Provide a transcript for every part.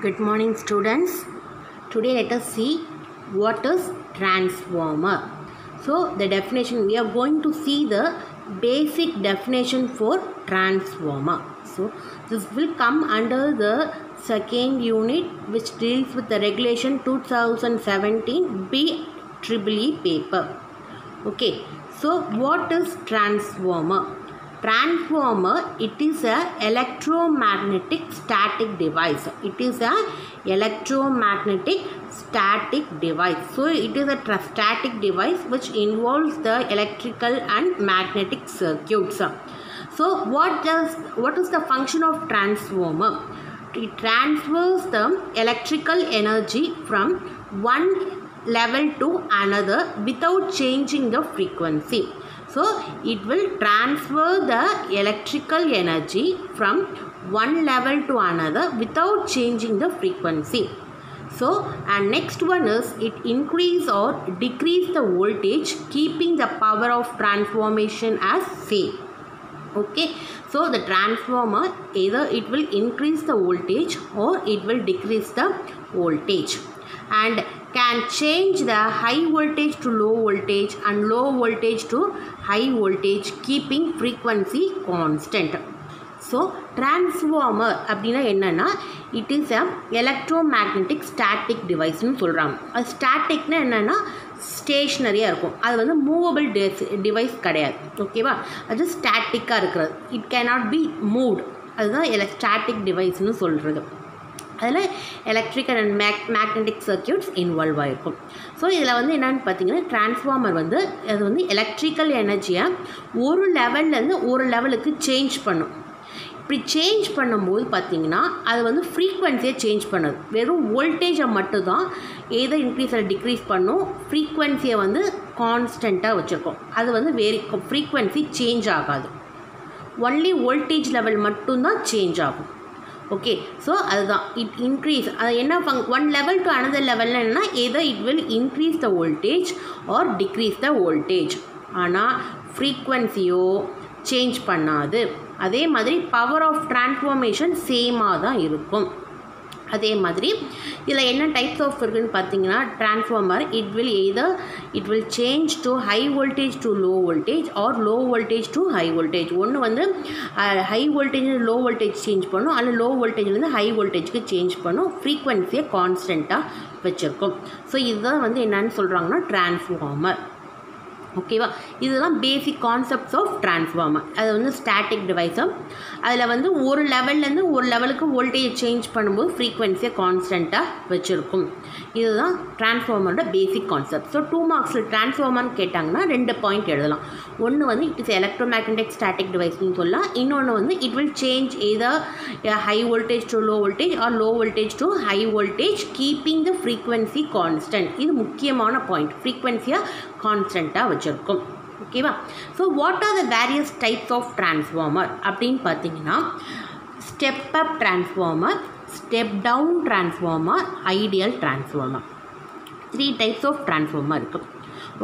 Good morning, students. Today let us see what is transformer. So the definition, we are going to see the basic definition for transformer. So this will come under the second unit which deals with the regulation 2017 BEEE paper. Okay, so what is transformer? Transformer, it is a electromagnetic static device. It is a electromagnetic static device. So it is a static device which involves the electrical and magnetic circuits. So what is the function of transformer? It transfers the electrical energy from one level to another without changing the frequency. So it will transfer the electrical energy from one level to another without changing the frequency. So, and next one is it increase or decrease the voltage, keeping the power of transformation as same. Okay, so the transformer, either it will increase the voltage or it will decrease the voltage, and can change the high voltage to low voltage and low voltage to high voltage, keeping frequency constant. So transformer அப்படினா என்னன்னா, it is a electromagnetic static device னு சொல்றாங்க. அது ஸ்டாட்டிக்னா என்னன்னா ஸ்டேஷனரியாக இருக்கும், அது வந்து movable device கிடையாது. ஓகேவா, அது ஸ்டாட்டிக்காக இருக்கிறது, இட் கேனாட் பி மூவ்ட், அதுதான் ஸ்டாட்டிக் டிவைஸ்னு சொல்கிறது. அதில் electrical and magnetic circuits involve ஆகிருக்கும். ஸோ இதில் வந்து என்னென்னு பார்த்தீங்கன்னா, டிரான்ஸ்ஃபார்மர் வந்து அது வந்து எலக்ட்ரிக்கல் எனர்ஜியை ஒரு லெவல்லேருந்து ஒரு லெவலுக்கு சேஞ்ச் பண்ணும். இப்படி சேஞ்ச் பண்ணும்போது பார்த்திங்கன்னா அது வந்து ஃப்ரீக்வன்சியை சேஞ்ச் பண்ணுது. வெறும் வோல்டேஜை மட்டும்தான் ஏதோ இன்க்ரீஸ் ஆர் டிக்ரீஸ் பண்ணும், ஃப்ரீக்வன்சியை வந்து கான்ஸ்டண்ட்டாக வச்சுருக்கோம். அது வந்து ஃப்ரீக்வன்சி சேஞ்ச் ஆகாது, ஒன்லி வோல்டேஜ் லெவல் மட்டும்தான் சேஞ்ச் ஆகும். ஓகே, ஸோ அதுதான் இட் இன்க்ரீஸ். அது என்ன ஒன் லெவல் டு அனதர் லெவல்னா என்னென்னா, எதோ it will increase the voltage R degrees the voltage, ஆனால் ஃப்ரீக்வன்சியோ சேஞ்ச் பண்ணாது. அதே மாதிரி பவர் ஆஃப் டிரான்ஸ்ஃபார்மேஷன் சேமாக தான் இருக்கும். அதே மாதிரி இதில் என்ன டைப்ஸ் ஆஃப் இருக்குதுன்னு பார்த்தீங்கன்னா, transformer it will change to high voltage to low voltage or low voltage to high voltage. ஒன்று வந்து high voltage low voltage change பண்ணும், அல்லது லோ வோல்டேஜ்லேருந்து ஹை வோல்டேஜ்க்கு சேஞ்ச் பண்ணும், ஃப்ரீக்வன்சியை கான்ஸ்டண்ட்டாக வச்சுருக்கும். ஸோ இதுதான் வந்து என்னென்னு சொல்கிறாங்கன்னா டிரான்ஸ்ஃபார்மர். ஓகேவா, இதுதான் பேசிக் கான்செப்ட்ஸ் ஆஃப் டிரான்ஸ்ஃபார்மர். அது வந்து ஸ்டாட்டிக் டிவைஸும், அதில் வந்து ஒரு லெவல்லேருந்து ஒரு லெவலுக்கு வோல்டேஜ் சேஞ்ச் பண்ணும்போது ஃப்ரீக்வன்சியை கான்ஸ்டண்ட்டாக வச்சுருக்கும். இதுதான் டிரான்ஸ்ஃபார்மரோட பேசிக் கான்செப்ட். ஸோ 2 மார்க்ஸில் டிரான்ஸ்ஃபார்மர்னு கேட்டாங்கன்னா 2 பாயிண்ட் எழுதலாம். ஒன்று வந்து இட் இஸ் எலக்ட்ரோமேக்னெட்டிக் ஸ்டாட்டிக் டிவைஸ்னு சொல்லலாம், இன்னொன்று வந்து it will change either high voltage to low voltage or low voltage to high voltage, keeping the frequency constant. இது முக்கியமான பாயிண்ட், ஃப்ரீக்வன்சியை கான்ஸ்டண்ட்டாக வச்சுருக்கும். ஓகேவா, so what are the various types of transformer அப்படின்னு பார்த்தீங்கன்னா, step up transformer, step down transformer, ideal transformer. 3 types of transformer இருக்குது.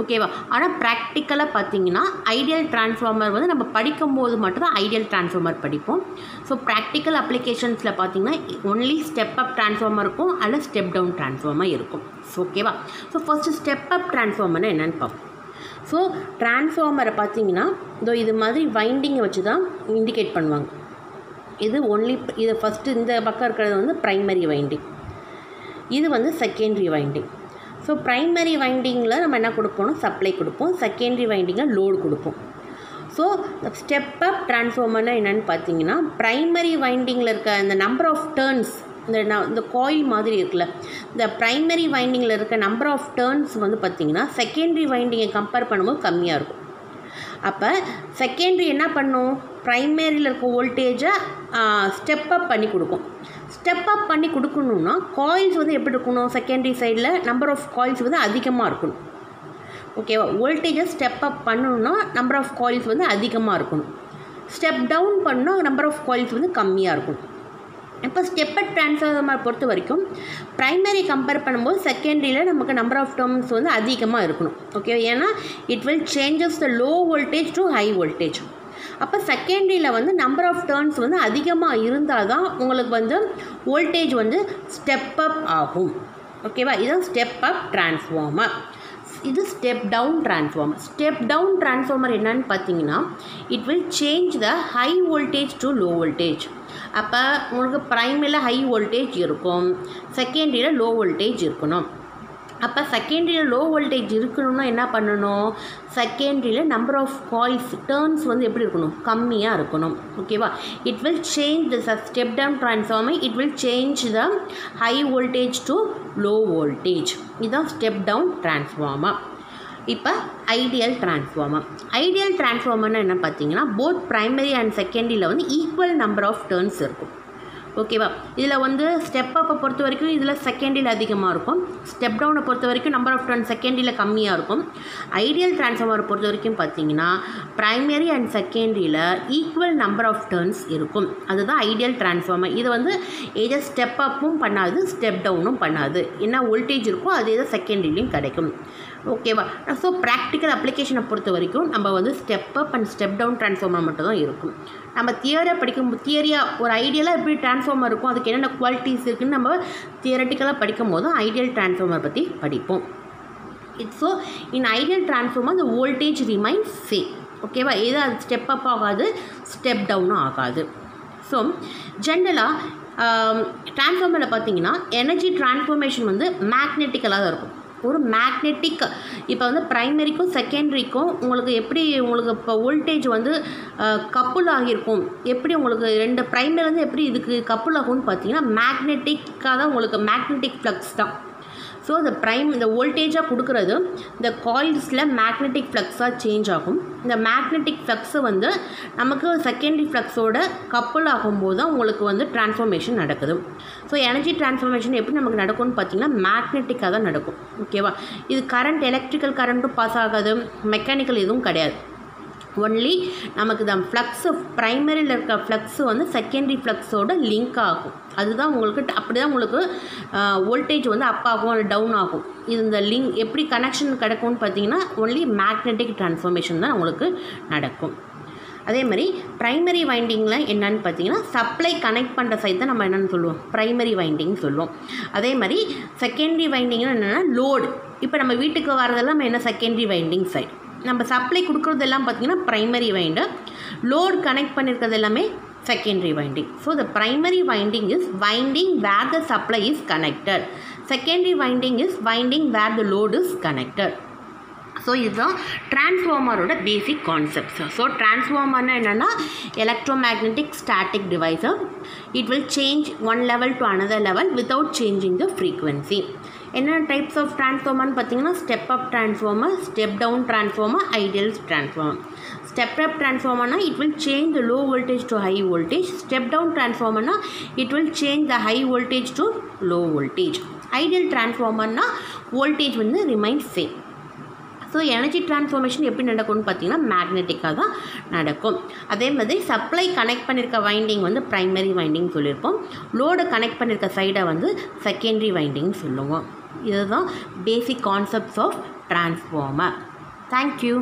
ஓகேவா, ஆனால் ப்ராக்டிக்கலாக பார்த்தீங்கன்னா ஐடியல் டிரான்ஸ்ஃபார்மர் வந்து நம்ம படிக்கும்போது மட்டும்தான் ஐடியல் டிரான்ஸ்ஃபார்மர் படிப்போம். ஸோ ப்ராக்டிக்கல் அப்ளிகேஷன்ஸில் பார்த்தீங்கன்னா ஒன்லி ஸ்டெப் அப் டிரான்ஸ்ஃபார்மர் இருக்கும், அல்லது ஸ்டெப் டவுன் டிரான்ஸ்ஃபார்மர் இருக்கும். ஸோ ஓகேவா, ஸோ ஃபஸ்ட்டு ஸ்டெப் அப் டிரான்ஸ்ஃபார்மர்னா என்னென்னு பார்ப்போம். ஸோ டிரான்ஸ்ஃபார்மரை பார்த்தீங்கன்னா இதோ இது மாதிரி வைண்டிங்கை வச்சு தான் இண்டிகேட் பண்ணுவாங்க. இது ஒன்லி இது ஃபஸ்ட்டு இந்த பக்கம் இருக்கிறது வந்து ப்ரைமரி வைண்டிங், இது வந்து செகண்டரி வைண்டிங். ஸோ ப்ரைமரி வைண்டிங்கில் நம்ம என்ன கொடுப்போம்னா சப்ளை கொடுப்போம், செகண்டரி வைண்டிங்கில் லோடு கொடுப்போம். ஸோ ஸ்டெப் அப் டிரான்ஸ்ஃபார்மர்னால் என்னென்னு பார்த்தீங்கன்னா, ப்ரைமரி வைண்டிங்கில் இருக்க இந்த நம்பர் ஆஃப் டர்ன்ஸ், இந்த காயில் மாதிரி இருக்குல்ல, இந்த ப்ரைமரி வைண்டிங்கில் இருக்க நம்பர் ஆஃப் டர்ன்ஸ் வந்து பார்த்திங்கன்னா செகண்டரி வைண்டிங்கை கம்பேர் பண்ணும்போது கம்மியாக இருக்கும். அப்போ செகண்டரி என்ன பண்ணும், ப்ரைமரியில் இருக்க வோல்டேஜை ஸ்டெப் அப் பண்ணி கொடுக்கும். ஸ்டெப் அப் பண்ணி கொடுக்கணுன்னா காயில்ஸ் வந்து எப்படி இருக்கணும், செகண்டரி சைடில் நம்பர் ஆஃப் காயில்ஸ் வந்து அதிகமாக இருக்கணும். ஓகேவா, வோல்டேஜை ஸ்டெப் அப் பண்ணணுன்னா நம்பர் ஆஃப் காயில்ஸ் வந்து அதிகமாக இருக்கணும். ஸ்டெப் டவுன் பண்ணால் நம்பர் ஆஃப் காயில்ஸ் வந்து கம்மியாக இருக்கும். இப்போ ஸ்டெப் அப் டிரான்ஸ்ஃபார்மர் பொறுத்த வரைக்கும் ப்ரைமரி கம்பேர் பண்ணும்போது செகண்டரியில் நமக்கு நம்பர் ஆஃப் டர்ம்ஸ் வந்து அதிகமாக இருக்கணும். ஓகே, ஏன்னா it will changes the low voltage to high voltage. அப்போ செகண்டரியில் வந்து நம்பர் ஆஃப் டர்ன்ஸ் வந்து அதிகமாக இருந்தால் தான் உங்களுக்கு வந்து வோல்டேஜ் வந்து ஸ்டெப் அப் ஆகும். ஓகேவா, இதுதான் ஸ்டெப் அப் டிரான்ஸ்ஃபார்மர். இது step down transformer. Step down transformer என்னன்னு பார்த்தீங்கன்னா, it will change the high voltage to low voltage. அப்போ உங்களுக்கு ப்ரைமரியில் ஹை வோல்டேஜ் இருக்கும், செகண்டரியில் லோ வோல்டேஜ் இருக்கணும். அப்போ செகண்டரியில் லோ வோல்டேஜ் இருக்கணும்னா என்ன பண்ணணும், செகண்டரியில் நம்பர் ஆஃப் காயில்ஸ் டர்ன்ஸ் வந்து எப்படி இருக்கணும், கம்மியாக இருக்கணும். ஓகேவா, it will change the step down transformer, it will change the high voltage to low voltage. இதுதான் ஸ்டெப் டவுன் டிரான்ஸ்ஃபார்மர். இப்போ ஐடியல் டிரான்ஸ்ஃபார்மர். ஐடியல் டிரான்ஸ்ஃபார்மர்னா என்ன பார்த்தீங்கன்னா, போத் ப்ரைமரி அண்ட் செகண்டரியில் வந்து ஈக்குவல் நம்பர் ஆஃப் டர்ன்ஸ் இருக்கும். ஓகேவா, இதில் வந்து ஸ்டெப் அப்பை பொறுத்த வரைக்கும் இதில் செகண்டரியில் அதிகமாக இருக்கும், ஸ்டெப் டவுனை பொறுத்த வரைக்கும் நம்பர் ஆஃப் டர்ன் செகண்டரியில் கம்மியாக இருக்கும். ஐடியல் டிரான்ஸ்ஃபார்மரை பொறுத்த வரைக்கும் பார்த்தீங்கன்னா ப்ரைமரி அண்ட் செகண்டரியில் ஈக்குவல் நம்பர் ஆஃப் டர்ன்ஸ் இருக்கும். அதுதான் ஐடியல் டிரான்ஸ்ஃபார்மர். இது வந்து ஏதோ ஸ்டெப் அப்பும் பண்ணாது, ஸ்டெப் டவுனும் பண்ணாது. என்ன வோல்டேஜ் இருக்கோ அதே தான் செகண்டரிலையும் கிடைக்கும். ஓகேவா, ஸோ ப்ராக்டிக்கல் அப்ளிகேஷனை பொறுத்த வரைக்கும் நம்ம வந்து step up and step down transformer மட்டும் தான் இருக்கும். நம்ம தியரியாக ஒரு ஐடியலாக எப்படி டிரான்ஸ்ஃபார்மர் இருக்கும், அதுக்கு என்னென்ன குவாலிட்டிஸ் இருக்குதுன்னு நம்ம தியரட்டிக்கலாக படிக்கும் போது ஐடியல் டிரான்ஸ்ஃபார்மர் பற்றி படிப்போம். So in ideal transformer the voltage remains same. ஓகேவா, ஏதோ அது ஸ்டெப் அப் ஆகாது, ஸ்டெப் டவுனும் ஆகாது. ஸோ ஜென்ரலாக டிரான்ஸ்ஃபார்மரில் பார்த்தீங்கன்னா எனர்ஜி டிரான்ஸ்ஃபார்மேஷன் வந்து மேக்னெட்டிக்கலாக தான் இருக்கும். ஒரு மேக்னெட்டிக் இப்போ வந்து ப்ரைமரிக்கும் செகண்டரிக்கும் உங்களுக்கு எப்படி உங்களுக்கு இப்போ வோல்டேஜ் வந்து கப்புள் ஆகியிருக்கும், எப்படி உங்களுக்கு ரெண்டு ப்ரைமரி வந்து எப்படி இதுக்கு கப்புள் ஆகும்னு பார்த்தீங்கன்னா மேக்னெட்டிக்காக தான், உங்களுக்கு மேக்னெட்டிக் ஃப்ளக்ஸ் தான். ஸோ இந்த வோல்டேஜாக கொடுக்குறது இந்த காயில்ஸில் மேக்னெட்டிக் ஃப்ளக்ஸாக சேஞ்ச் ஆகும். இந்த மேக்னெட்டிக் ஃப்ளக்ஸு வந்து நமக்கு செகண்டரி ஃப்ளக்ஸோட கப்புள் ஆகும்போது தான் உங்களுக்கு வந்து டிரான்ஸ்ஃபார்மேஷன் நடக்குது. ஸோ எனர்ஜி டிரான்ஸ்ஃபார்மேஷன் எப்படி நமக்கு நடக்கும்னு பார்த்தீங்கன்னா மேக்னெட்டிக்காக தான் நடக்கும். ஓகேவா, இது கரண்ட் எலக்ட்ரிக்கல் கரண்ட்டும் பாஸ் ஆகாது, மெக்கானிக்கல் எதுவும் கிடையாது. ஒன்லி நமக்கு தான் ஃப்ளக்ஸு ப்ரைமரியில் இருக்க ஃப்ளக்ஸு வந்து செகண்டரி ஃப்ளக்ஸோட லிங்க் ஆகும். அதுதான் உங்களுக்கு அப்படி தான் உங்களுக்கு வோல்டேஜ் வந்து அப் ஆகும் அல்லது டவுன் ஆகும். இது இந்த லிங்க் எப்படி கனெக்ஷன் கிடைக்கும்னு பார்த்தீங்கன்னா ஒன்லி மேக்னெட்டிக் டிரான்ஸ்ஃபார்மேஷன் தான் உங்களுக்கு நடக்கும். அதே மாதிரி ப்ரைமரி வைண்டிங்கில் என்னன்னு பார்த்தீங்கன்னா சப்ளை கனெக்ட் பண்ணுற சைட் தான் நம்ம என்னென்னு சொல்லுவோம், ப்ரைமரி வைண்டிங் சொல்லுவோம். அதே மாதிரி செகண்டரி வைண்டிங்னு என்னென்னா லோடு. இப்போ நம்ம வீட்டுக்கு வரதெல்லாம் நம்ம என்ன செகண்டரி வைண்டிங் சைட், நம்ம சப்ளை கொடுக்குறதெல்லாம் பார்த்திங்கன்னா ப்ரைமரி வைண்டு, லோடு கனெக்ட் பண்ணியிருக்கிறது எல்லாமே secondary winding. So the primary winding is winding where the supply is connected. Secondary winding is winding where the load is connected. So இதுதான் டிரான்ஸ்ஃபார்மரோட பேசிக் concepts. So டிரான்ஸ்ஃபார்மர்னா என்னென்னா electromagnetic static device. It will change one level to another level without changing the frequency. என்னென்ன types of டிரான்ஸ்ஃபார்மர்னு பார்த்தீங்கன்னா step up transformer, step down transformer, ideal transformer. Step up டிரான்ஸ்ஃபார்மர்னா it will change the low voltage to high voltage. Step down டிரான்ஸ்ஃபார்மர்னா it will change the high voltage to low voltage. Ideal டிரான்ஸ்ஃபார்மர்னா voltage வந்து remain same. So energy transformation எப்படி நடக்கும்னு பார்த்தீங்கன்னா மேக்னெட்டிக்காக தான் நடக்கும். அதே மாதிரி சப்ளை கனெக்ட் பண்ணியிருக்க வைண்டிங் வந்து ப்ரைமரி வைண்டிங் சொல்லியிருப்போம். லோடு கனெக்ட் பண்ணியிருக்க சைடை வந்து செகண்டரி வைண்டிங் சொல்லுவோம். இதுதான் basic concepts of transformer. Thank you.